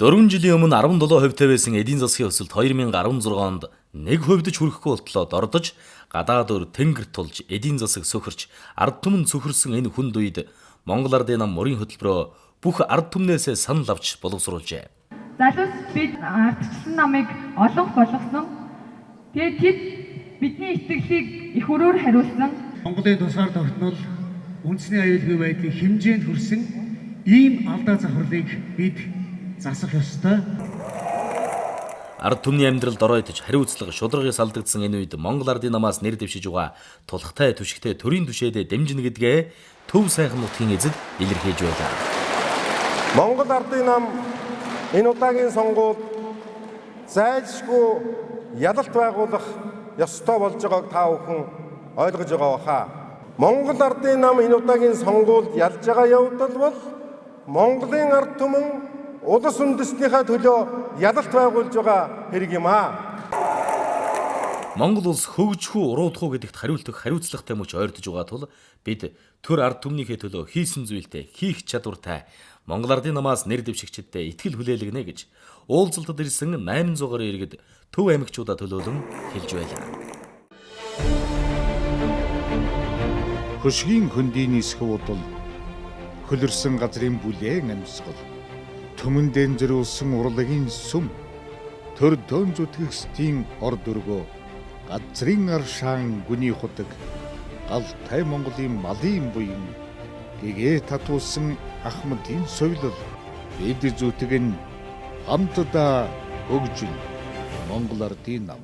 4 жилийн өмнө 17% байсан эдийн засгийн өсөлт 2016 онд 1% ч хүрэхгүй болтлоо дордож, гадаад өр тэнгэр тулж, эдийн засаг сөхөрч, ард түмэн цөхөрсөн энэ хүнд үед Монгол Ардын нам мөрийн хөтөлбөрөө бүх ард түмнээсээ санал авч боловсруулжээ. Залуус бид ардчилсан намыг олонх болгосон. Тэгээд тэд бидний итгэлийг их өрөөр хариулсан. Монголын тусгаар тогтнол үндэсний аюулгүй байдлыг хэмжээнд хүрсэн ийм алдаа завхарлыг бид засах ёстой. Ард түмний амьдралд оройтож хариуцлага шударгаас алдагдсан энэ үед Монгол Ардын намаас нэр дэвшиж байгаа тулхтай түшигтэй төрийн түшээдээ дэмжинэ гэдгээ Төв сайхан нутгийн эзэд илэрхийлж байлаа. Монгол Ардын нам энэ удаагийн сонгуульд зайлшгүй ялалт байгуулах ёстой болж байгааг та бүхэн ойлгож байгаа баха. Монгол Ардын нам энэ удаагийн сонгуульд ялж байгаа явдал бол Монголын ард түмэн улс үндэстнийхээ төлөө ялалт байгуулж байгаа хэрэг юм аа. Монгол улс хөгжихгүй уруудахгүй гэдэгт хариултах хариуцлагатай мөч ойртож байгаа тул бид төр ард түмнийхээ төлөө хийсэн зүйлтэй хийх чадвартай Монгол Ардын намаас нэр дэвшигчдтэй итгэл хүлээлгэнэ гэж уулзалтад ирсэн 800 гаруй иргэд Төв аймагчуудаа төлөөлөн хэлж байлаа. Хөшгийн хөндийн нисэх удал хөлөрсөн газрын бүлээн амьсгал төмөндөн зөрүүлсэн урлагийн сүм төр дөөн зүтгэгчдийн орд өргөө газрын аршаан гүний худаг галтай Монголын малын буян гэгээ татуулсан Ахмадын соёлол бид зүтгэн хамтдаа хөгжил Монгол Ардын нам.